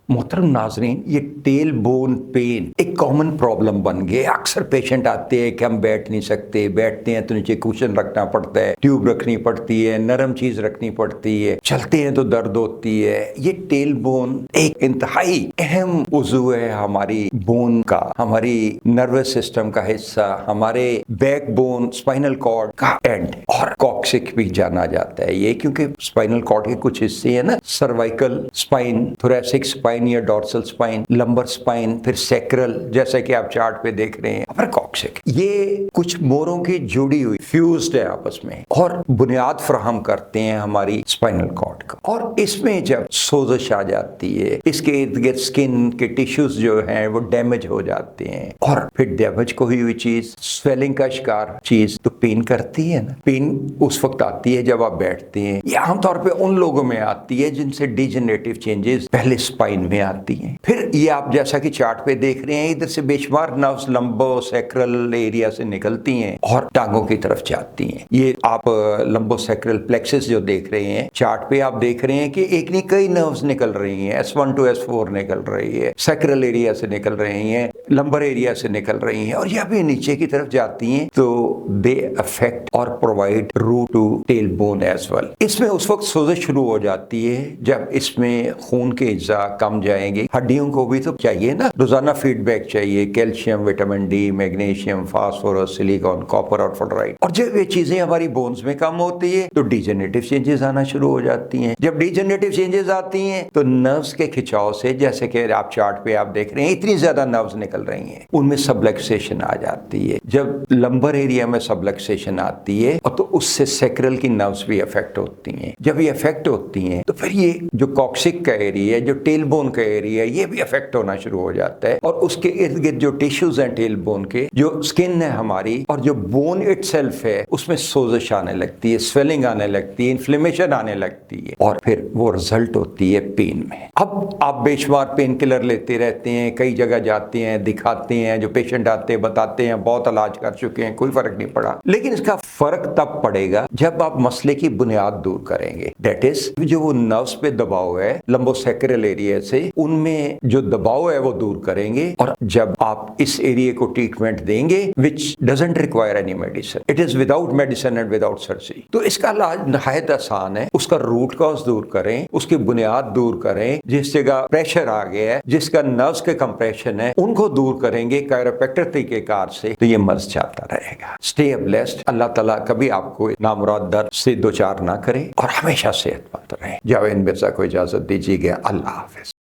मोहतरम नाजरीन, ये टेल बोन पेन एक कॉमन प्रॉब्लम बन गया। अक्सर पेशेंट आते हैं कि हम बैठ नहीं सकते, बैठते हैं तो नीचे कुशन रखना पड़ता है, ट्यूब रखनी पड़ती है, नरम चीज रखनी पड़ती है, चलते हैं तो दर्द होती है। ये टेल बोन एक इंतहाई अहम उज़ू है हमारी बोन का, हमारी नर्वस सिस्टम का हिस्सा, हमारे बैक बोन स्पाइनल कॉर्ड का एंड, और कॉक्सिक भी जाना जाता है ये, क्योंकि स्पाइनल कॉर्ड के कुछ हिस्से है ना, सर्वाइकल स्पाइन, थोरैसिक स्पाइन या डॉर्सल स्पाइन, लंबर स्पाइन, फिर सैक्रल, जैसा कि आप चार्ट पे देख रहे हैं, फिर कॉक्सिक। ये कुछ मोरों की जुड़ी हुई फ्यूज्ड है आपस में और बुनियाद फराहम करते हैं हमारी स्पाइनल कॉर्ड का। और इसमें जब सोजश आ जाती है, इसके इर्द गिर्द स्किन के टिश्यूज जो हैं वो डैमेज हो जाते हैं, और फिर डैमेज को हुई चीज, स्वेलिंग का शिकार चीज तो पेन करती है ना। पेन उस वक्त आती है जब आप बैठते हैं। ये आमतौर पे उन लोगों में आती है जिनसे डिजेनरेटिव चेंजेस पहले स्पाइन में आती हैं। फिर ये आप जैसा कि चार्ट पे देख रहे हैं, इधर से बेशुमार नर्व्स लंबो सैक्रल एरिया से निकलती हैं और टांगों की तरफ जाती हैं। ये आप लंबो सैक्रल प्लेक्सस जो देख रहे हैं चार्ट पे, आप देख रहे हैं कि एक नहीं कई नर्व्स निकल रही हैं। S1 to S4 निकल रही है, सैक्रल एरिया से निकल रही हैं, लंबर एरिया से निकल रही हैं, और जब भी नीचे की तरफ जाती हैं तो दे अफेक्ट और provide root to tail bone as well. इसमें उस वक्त सोजश शुरू हो जाती है जब इसमें खून के अज्जा कम जाएंगे। हड्डियों को भी तो चाहिए ना, रोजाना फीडबैक चाहिए, calcium, vitamin D, magnesium, phosphorus, silicon, copper और फ्लोराइड। और जब ये चीजें हमारी बोन्स में कम होती है तो डिजेनरेटिव चेंजेस आना शुरू हो जाती हैं। जब डिजेनरेटिव चेंजेस आती हैं तो नर्व्स के खिंचाव से, जैसे कि आप चार्ट पे आप देख रहे हैं, इतनी ज्यादा नर्व्स निकल रही हैं, उनमें सबलक्सेशन आ जाती है। जब लंबर एरिया में सबलक्सेशन आती है और तो उससे सैक्रल की नर्व्स भी अफेक्ट होती हैं। जब ये अफेक्ट होती हैं तो फिर ये जो कॉक्सिक का एरिया है, जो टेल बोन का एरिया, ये भी अफेक्ट होना शुरू हो जाता है। और उसके इर्द गिर्द जो टिश्यूज हैं टेल बोन के, जो स्किन है हमारी और जो बोन इटसेल्फ है, उसमें सोजश आने लगती है, स्वेलिंग आने लगती है, इन्फ्लेमेशन आने लगती है, और फिर वो रिजल्ट होती है पेन में। अब आप बेशुमार पेन किलर लेते रहते हैं, कई जगह जाते हैं, दिखाते हैं, जो पेशेंट आते हैं बताते हैं बहुत इलाज कर चुके हैं, कोई फर्क नहीं पड़ा। लेकिन इसका फर्क तब पड़ेगा जब आप मसले की बुनियाद दूर करेंगे। दैट इज, जो वो नर्व्स पे दबाव है लंबोसैक्रल एरिया से, उनमें जो दबाव है वो दूर करेंगे। और जब आप इस एरिया को ट्रीटमेंट देंगे विच doesn't require any medicine, it is without medicine and without surgery, तो इसका इलाज नहायत आसान है। उसका रूट कॉज दूर करें, उसकी बुनियाद दूर करें। जिस जगह प्रेशर आ गया है, जिसका नर्व्स के कंप्रेशन है, उनको दूर करेंगे कायरोप्रैक्टर तरीकेकार से, तो ये मर्ज जाता रहेगा। Stay blessed. अल्लाह ताला कभी आपको नामुराद दर्द से दो चार ना करे और हमेशा सेहतमंद रहे। जावेद मिर्जा को इजाजत दीजिएगा। अल्लाह हाफिज।